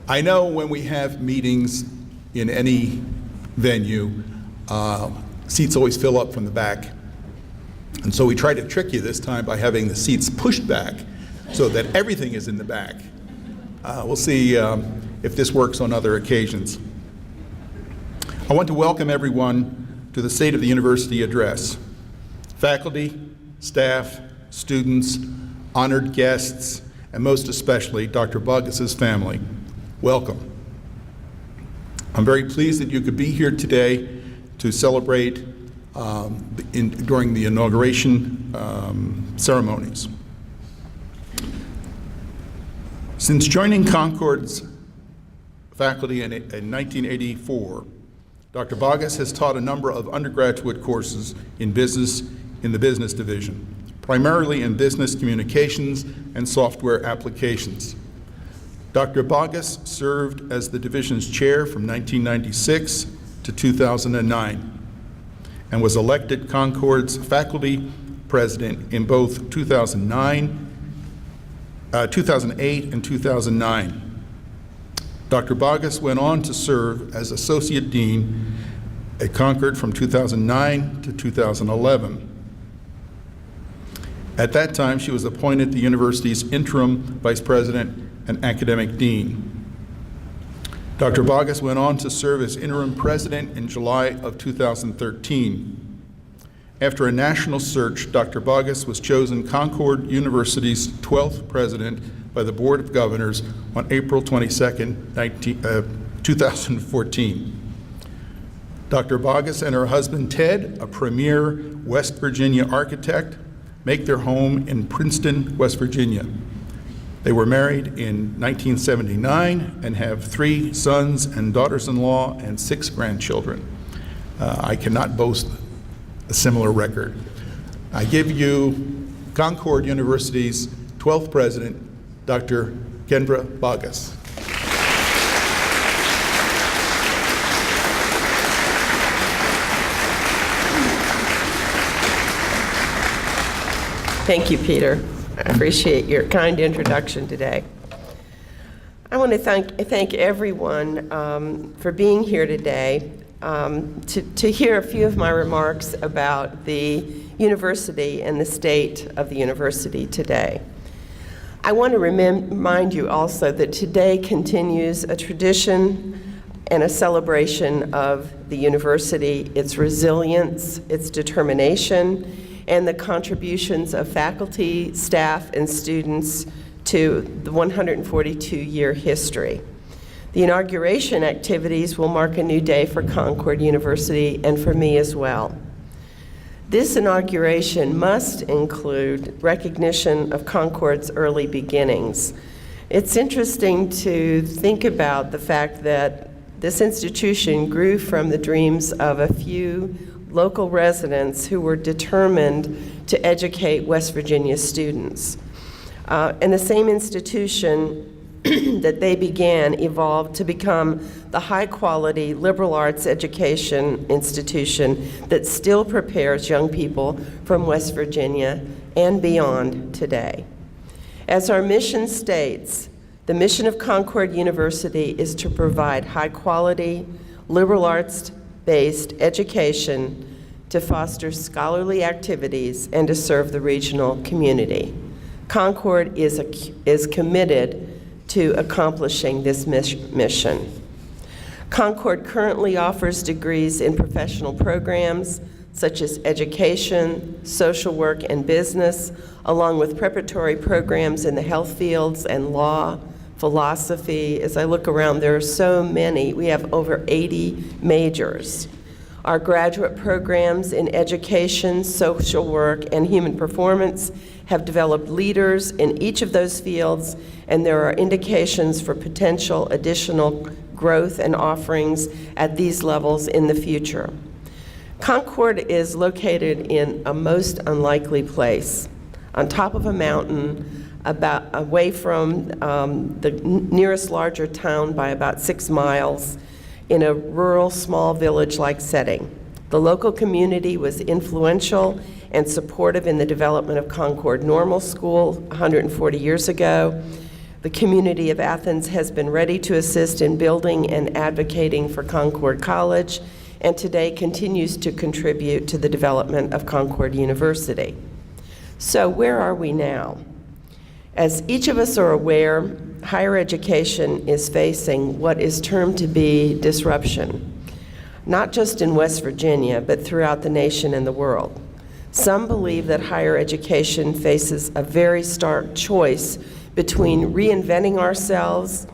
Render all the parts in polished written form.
I know when we have meetings in any venue, seats always fill up from the back. And so we try to trick you this time by having the seats pushed back so that everything is in the back. We'll see if this works on other occasions. I want to welcome everyone to the State of the University address. Faculty, staff, students, honored guests, and most especially Dr. Boggess's family. Welcome. I'm very pleased that you could be here today to celebrate during the inauguration ceremonies. Since joining Concord's faculty in 1984, Dr. Boggess has taught a number of undergraduate courses in the business division, primarily in business communications and software applications. Dr. Boggess served as the division's chair from 1996 to 2009 and was elected Concord's faculty president in both 2008 and 2009. Dr. Boggess went on to serve as associate dean at Concord from 2009 to 2011. At that time, she was appointed the university's interim vice president and academic dean. Dr. Boggess went on to serve as interim president in July of 2013. After a national search, Dr. Boggess was chosen Concord University's 12th president by the Board of Governors on April 22, 2014. Dr. Boggess and her husband Ted, a premier West Virginia architect, make their home in Princeton, West Virginia. They were married in 1979 and have 3 sons and daughters-in-law and 6 grandchildren. I cannot boast a similar record. I give you Concord University's 12th president, Dr. Kendra Boggess. Thank you, Peter. I appreciate your kind introduction today. I want to thank everyone for being here today to hear a few of my remarks about the university and the state of the university today. I want to remind you also that today continues a tradition and a celebration of the university, its resilience, its determination, and the contributions of faculty, staff, and students to the 142-year history. The inauguration activities will mark a new day for Concord University and for me as well. This inauguration must include recognition of Concord's early beginnings. It's interesting to think about the fact that this institution grew from the dreams of a few local residents who were determined to educate West Virginia students. And the same institution that they began evolved to become the high-quality liberal arts education institution that still prepares young people from West Virginia and beyond today. As our mission states, the mission of Concord University is to provide high-quality, liberal arts-based education to foster scholarly activities and to serve the regional community. Concord is committed to accomplishing this mission. Concord currently offers degrees in professional programs such as education, social work, and business, along with preparatory programs in the health fields and law, philosophy. As I look around, there are so many. We have over 80 majors. Our graduate programs in education, social work, and human performance have developed leaders in each of those fields, and there are indications for potential additional growth and offerings at these levels in the future. Concord is located in a most unlikely place, on top of a mountain, away from the nearest larger town by about 6 miles, in a rural, small village-like setting. The local community was influential and supportive in the development of Concord Normal School 140 years ago. The community of Athens has been ready to assist in building and advocating for Concord College, and today continues to contribute to the development of Concord University. So where are we now? As each of us are aware, higher education is facing what is termed to be disruption, not just in West Virginia, but throughout the nation and the world. Some believe that higher education faces a very stark choice between reinventing ourselves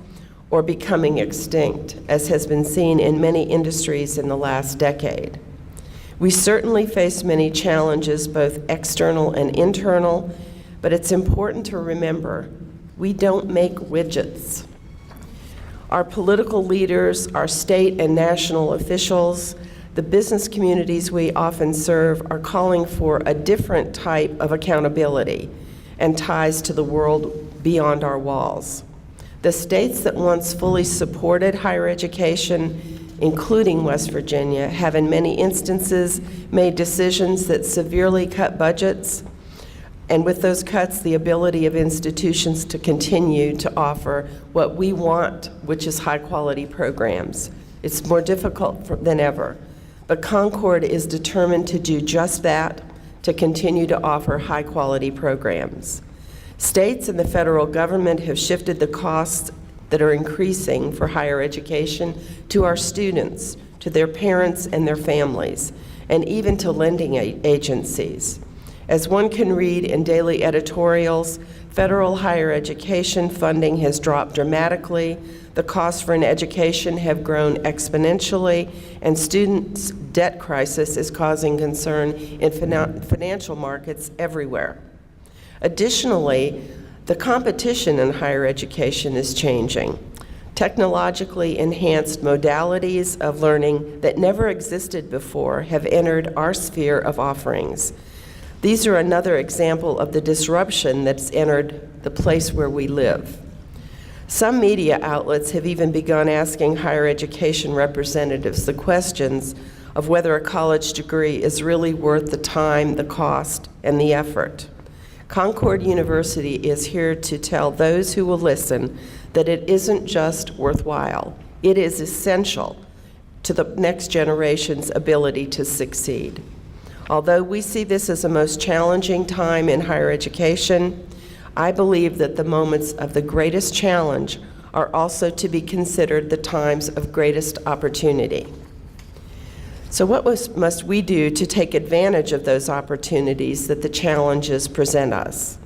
or becoming extinct, as has been seen in many industries in the last decade. We certainly face many challenges, both external and internal, but it's important to remember, we don't make widgets. Our political leaders, our state and national officials, the business communities we often serve are calling for a different type of accountability and ties to the world beyond our walls. The states that once fully supported higher education, including West Virginia, have in many instances made decisions that severely cut budgets, and with those cuts, the ability of institutions to continue to offer what we want, which is high-quality programs. It's more difficult than ever. But Concord is determined to do just that, to continue to offer high-quality programs. States and the federal government have shifted the costs that are increasing for higher education to our students, to their parents and their families, and even to lending agencies. As one can read in daily editorials, federal higher education funding has dropped dramatically, the costs for an education have grown exponentially, and students' debt crisis is causing concern in financial markets everywhere. Additionally, the competition in higher education is changing. Technologically enhanced modalities of learning that never existed before have entered our sphere of offerings. These are another example of the disruption that's entered the place where we live. Some media outlets have even begun asking higher education representatives the questions of whether a college degree is really worth the time, the cost, and the effort. Concord University is here to tell those who will listen that it isn't just worthwhile, it is essential to the next generation's ability to succeed. Although we see this as a most challenging time in higher education, I believe that the moments of the greatest challenge are also to be considered the times of greatest opportunity. So what must we do to take advantage of those opportunities that the challenges present us?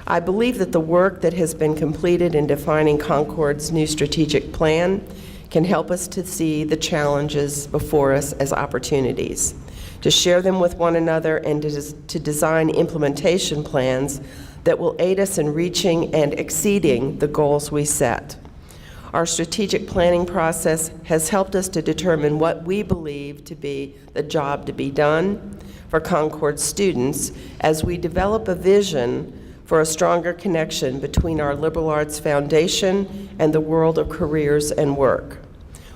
I believe that the work that has been completed in defining Concord's new strategic plan can help us to see the challenges before us as opportunities, to share them with one another, and to design implementation plans that will aid us in reaching and exceeding the goals we set. Our strategic planning process has helped us to determine what we believe to be the job to be done for Concord students as we develop a vision for a stronger connection between our liberal arts foundation and the world of careers and work.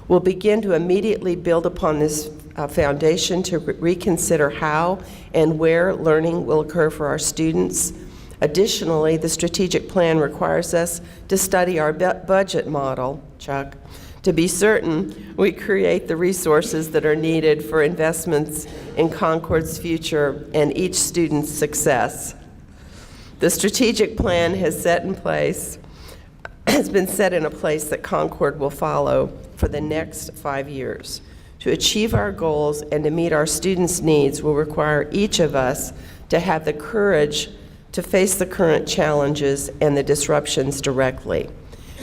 We'll begin to immediately build upon this foundation to reconsider how and where learning will occur for our students. Additionally, the strategic plan requires us to study our budget model, Chuck, to be certain we create the resources that are needed for investments in Concord's future and each student's success. The strategic plan has been set in a place that Concord will follow for the next 5 years. To achieve our goals and to meet our students' needs will require each of us to have the courage to face the current challenges and the disruptions directly.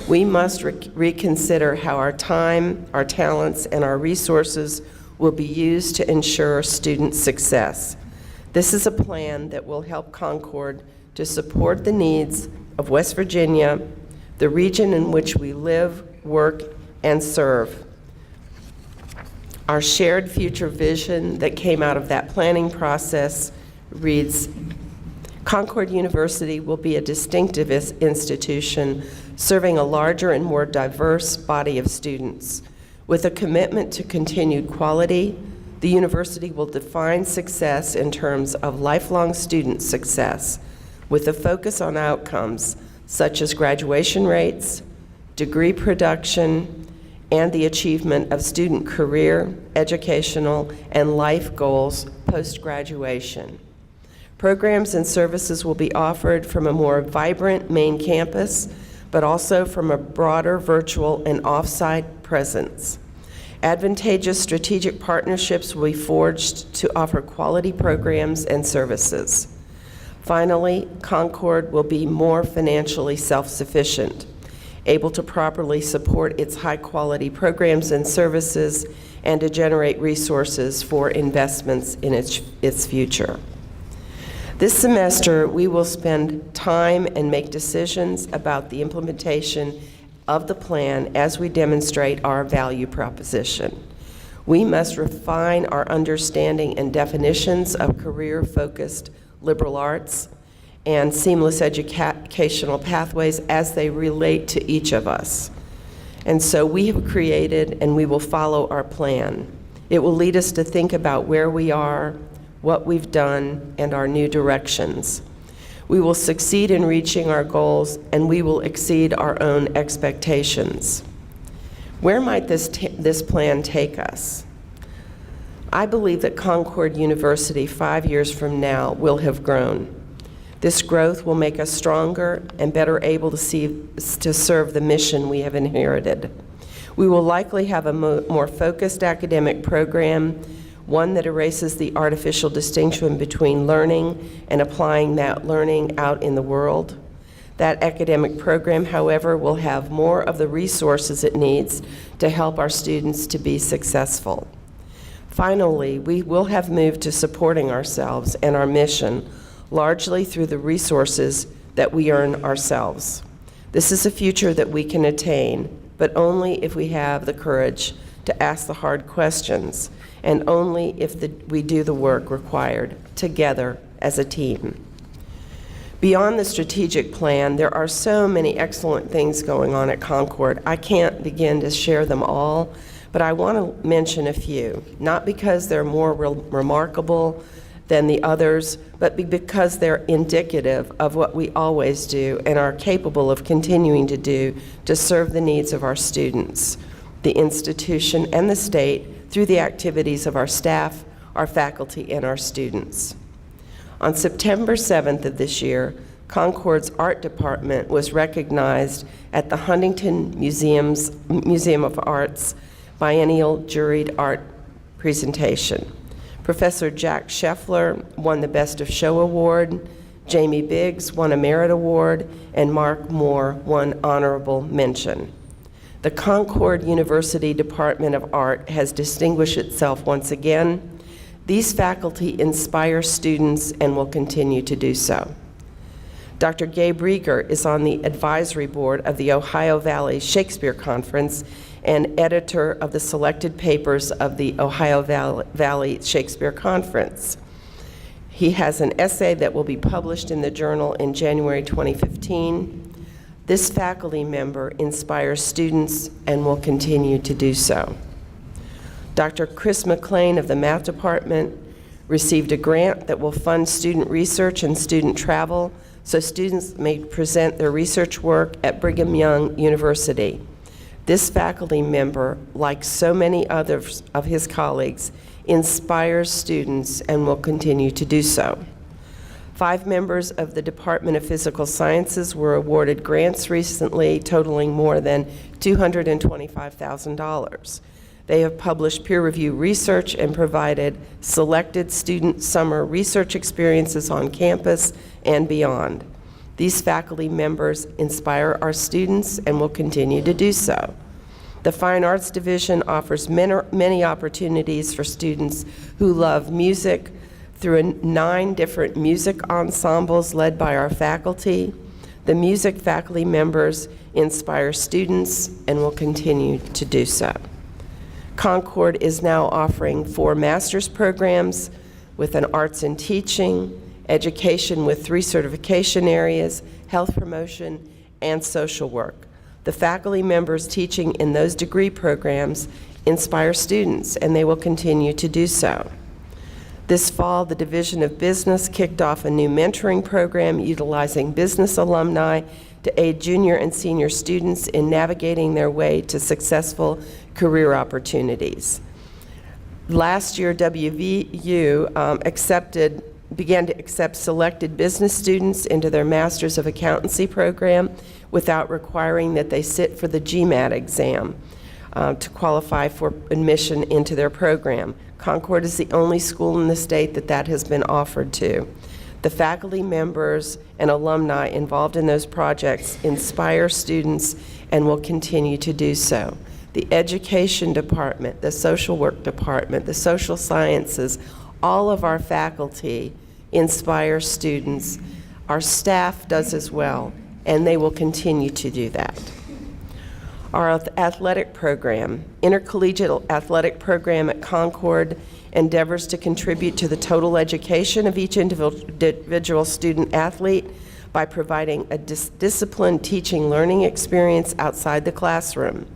We must reconsider how our time, our talents, and our resources will be used to ensure student success. This is a plan that will help Concord to support the needs of West Virginia, the region in which we live, work, and serve. Our shared future vision that came out of that planning process reads, Concord University will be a distinctive institution serving a larger and more diverse body of students. With a commitment to continued quality, the university will define success in terms of lifelong student success. With a focus on outcomes, such as graduation rates, degree production, and the achievement of student career, educational, and life goals post-graduation. Programs and services will be offered from a more vibrant main campus, but also from a broader virtual and off-site presence. Advantageous strategic partnerships will be forged to offer quality programs and services. Finally, Concord will be more financially self-sufficient, able to properly support its high-quality programs and services and to generate resources for investments in its future. This semester, we will spend time and make decisions about the implementation of the plan as we demonstrate our value proposition. We must refine our understanding and definitions of career-focused liberal arts and seamless educational pathways as they relate to each of us. And so we have created and we will follow our plan. It will lead us to think about where we are, what we've done, and our new directions. We will succeed in reaching our goals, and we will exceed our own expectations. Where might this plan take us? I believe that Concord University 5 years from now will have grown. This growth will make us stronger and better able to serve the mission we have inherited. We will likely have a more focused academic program, one that erases the artificial distinction between learning and applying that learning out in the world. That academic program, however, will have more of the resources it needs to help our students to be successful. Finally, we will have moved to supporting ourselves and our mission largely through the resources that we earn ourselves. This is a future that we can attain, but only if we have the courage to ask the hard questions, and only if we do the work required together as a team. Beyond the strategic plan, there are so many excellent things going on at Concord. I can't begin to share them all, but I want to mention a few, not because they're more remarkable than the others, but because they're indicative of what we always do and are capable of continuing to do to serve the needs of our students, the institution, and the state through the activities of our staff, our faculty, and our students. On September 7th of this year, Concord's art department was recognized at the Huntington Museum of Art's biennial juried art presentation. Professor Jack Scheffler won the Best of Show Award, Jamie Biggs won a Merit Award, and Mark Moore won Honorable Mention. The Concord University Department of Art has distinguished itself once again. These faculty inspire students and will continue to do so. Dr. Gabe Rieger is on the advisory board of the Ohio Valley Shakespeare Conference and editor of the selected papers of the Ohio Valley Shakespeare Conference. He has an essay that will be published in the journal in January 2015. This faculty member inspires students and will continue to do so. Dr. Chris McLean of the Math Department received a grant that will fund student research and student travel so students may present their research work at Brigham Young University. This faculty member, like so many others of his colleagues, inspires students and will continue to do so. 5 members of the Department of Physical Sciences were awarded grants recently totaling more than $225,000. They have published peer-reviewed research and provided selected student summer research experiences on campus and beyond. These faculty members inspire our students and will continue to do so. The Fine Arts Division offers many opportunities for students who love music, through 9 different music ensembles led by our faculty. The music faculty members inspire students and will continue to do so. Concord is now offering 4 master's programs with an arts and teaching, education with 3 certification areas, health promotion, and social work. The faculty members teaching in those degree programs inspire students, and they will continue to do so. This fall, the Division of Business kicked off a new mentoring program utilizing business alumni to aid junior and senior students in navigating their way to successful career opportunities. Last year, WVU began to accept selected business students into their Masters of Accountancy program without requiring that they sit for the GMAT exam to qualify for admission into their program. Concord is the only school in the state that has been offered to. The faculty members and alumni involved in those projects inspire students and will continue to do so. The education department, the social work department, the social sciences, all of our faculty inspire students. Our staff does as well, and they will continue to do that. Our athletic program, intercollegiate athletic program at Concord, endeavors to contribute to the total education of each individual student athlete by providing a disciplined teaching learning experience outside the classroom.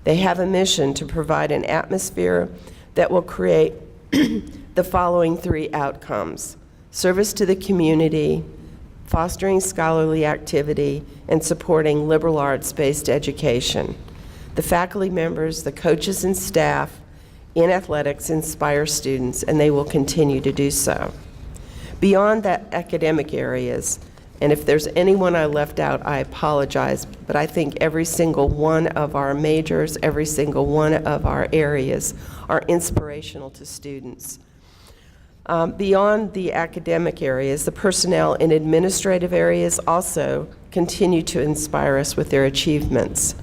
They have a mission to provide an atmosphere that will create the following 3 outcomes: service to the community, fostering scholarly activity, and supporting liberal arts-based education. The faculty members, the coaches and staff in athletics inspire students, and they will continue to do so. Beyond that academic areas, and if there's anyone I left out, I apologize, but I think every single one of our majors, every single one of our areas are inspirational to students. Beyond the academic areas, the personnel and administrative areas also continue to inspire us with their achievements.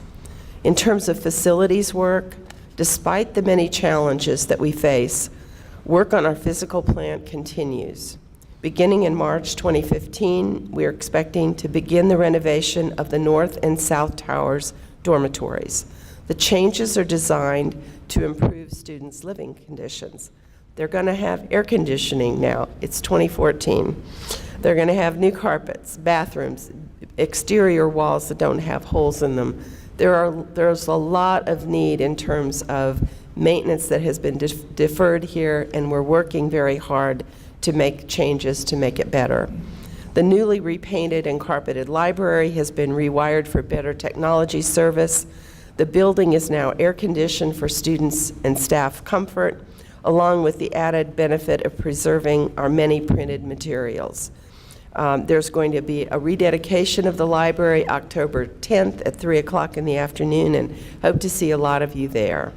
In terms of facilities work, despite the many challenges that we face, work on our physical plant continues. Beginning in March 2015, we are expecting to begin the renovation of the North and South Towers dormitories. The changes are designed to improve students' living conditions. They're going to have air conditioning now. It's 2014. They're going to have new carpets, bathrooms, exterior walls that don't have holes in them. There's a lot of need in terms of maintenance that has been deferred here, and we're working very hard to make changes to make it better. The newly repainted and carpeted library has been rewired for better technology service. The building is now air-conditioned for students and staff comfort, along with the added benefit of preserving our many printed materials. There's going to be a rededication of the library October 10th at 3 o'clock in the afternoon, and hope to see a lot of you there.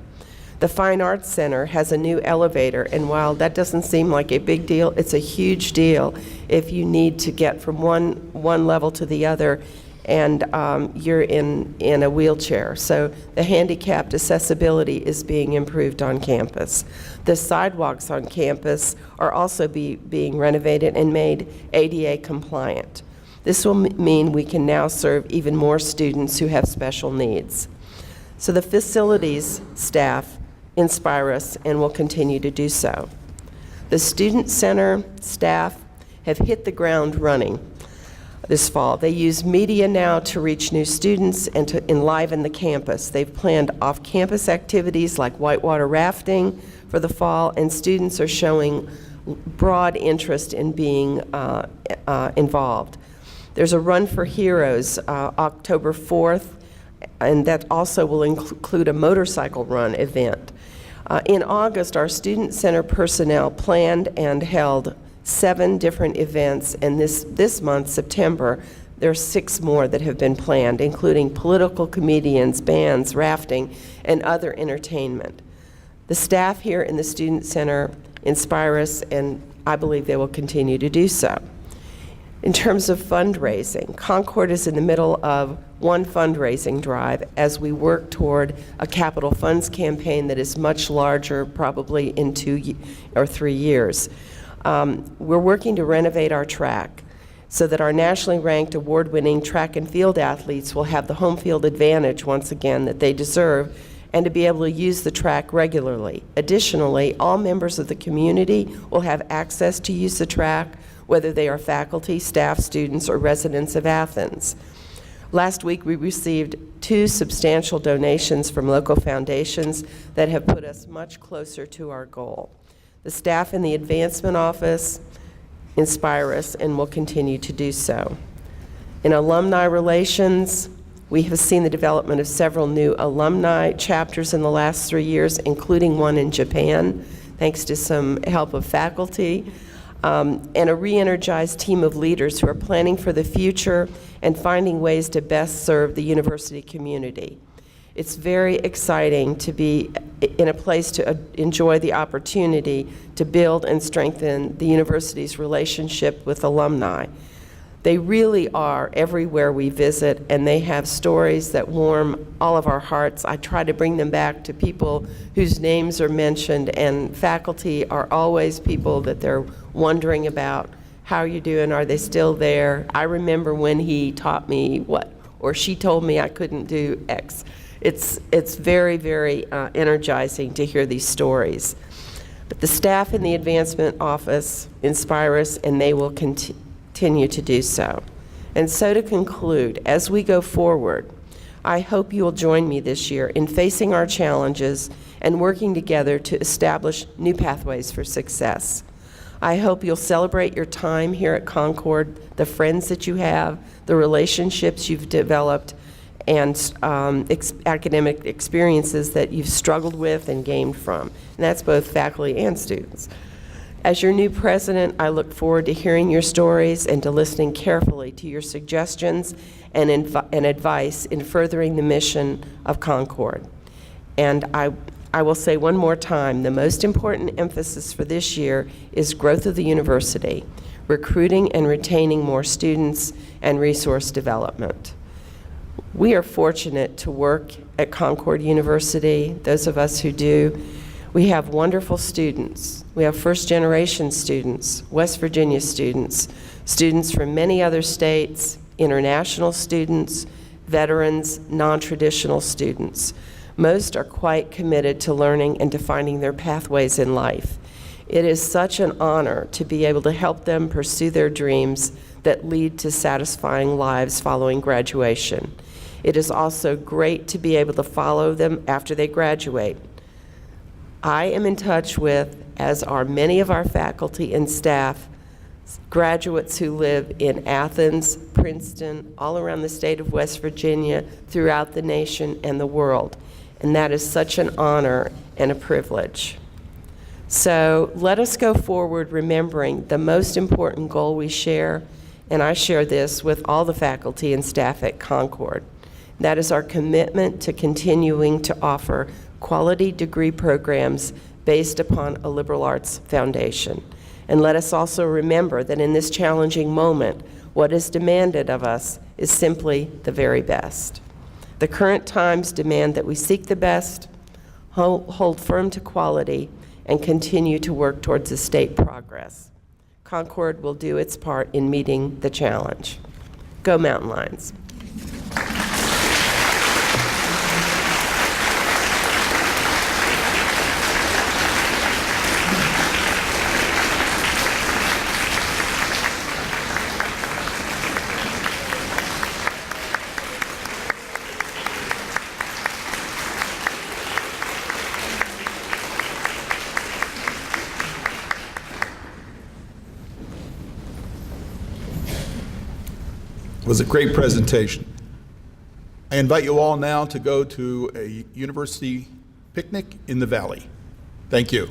The Fine Arts Center has a new elevator, and while that doesn't seem like a big deal, it's a huge deal if you need to get from one level to the other and you're in a wheelchair. So the handicapped accessibility is being improved on campus. The sidewalks on campus are also being renovated and made ADA compliant. This will mean we can now serve even more students who have special needs. So the facilities staff inspire us and will continue to do so. The Student Center staff have hit the ground running this fall. They use media now to reach new students and to enliven the campus. They've planned off-campus activities like whitewater rafting for the fall, and students are showing broad interest in being involved. There's a Run for Heroes October 4th, and that also will include a motorcycle run event. In August, our Student Center personnel planned and held 7 different events, and this month, September, there are 6 more that have been planned, including political comedians, bands, rafting, and other entertainment. The staff here in the Student Center inspire us, and I believe they will continue to do so. In terms of fundraising, Concord is in the middle of one fundraising drive as we work toward a capital funds campaign that is much larger, probably in 2 or 3 years. We're working to renovate our track so that our nationally ranked award-winning track and field athletes will have the home field advantage once again that they deserve, and to be able to use the track regularly. Additionally, all members of the community will have access to use the track, whether they are faculty, staff, students, or residents of Athens. Last week, we received 2 substantial donations from local foundations that have put us much closer to our goal. The staff in the Advancement Office inspire us and will continue to do so. In alumni relations, we have seen the development of several new alumni chapters in the last 3 years, including one in Japan, thanks to some help of faculty, and a re-energized team of leaders who are planning for the future and finding ways to best serve the university community. It's very exciting to be in a place to enjoy the opportunity to build and strengthen the university's relationship with alumni. They really are everywhere we visit, and they have stories that warm all of our hearts. I try to bring them back to people whose names are mentioned, and faculty are always people that they're wondering about. How are you doing? Are they still there? I remember when he taught me what, or she told me I couldn't do X. It's very, very energizing to hear these stories. But the staff in the Advancement Office inspire us, and they will continue to do so. And so to conclude, as we go forward, I hope you will join me this year in facing our challenges and working together to establish new pathways for success. I hope you'll celebrate your time here at Concord, the friends that you have, the relationships you've developed, and academic experiences that you've struggled with and gained from. And that's both faculty and students. As your new president, I look forward to hearing your stories and to listening carefully to your suggestions and advice in furthering the mission of Concord. And I will say one more time, the most important emphasis for this year is growth of the university, recruiting and retaining more students, and resource development. We are fortunate to work at Concord University, those of us who do. We have wonderful students. We have first-generation students, West Virginia students, students from many other states, international students, veterans, non-traditional students. Most are quite committed to learning and to finding their pathways in life. It is such an honor to be able to help them pursue their dreams that lead to satisfying lives following graduation. It is also great to be able to follow them after they graduate. I am in touch with, as are many of our faculty and staff, graduates who live in Athens, Princeton, all around the state of West Virginia, throughout the nation and the world. And that is such an honor and a privilege. So let us go forward remembering the most important goal we share, and I share this with all the faculty and staff at Concord. That is our commitment to continuing to offer quality degree programs based upon a liberal arts foundation. And let us also remember that in this challenging moment, what is demanded of us is simply the very best. The current times demand that we seek the best, hold firm to quality, and continue to work towards estate progress. Concord will do its part in meeting the challenge. Go Mountain Lions. It was a great presentation. I invite you all now to go to a university picnic in the Valley. Thank you.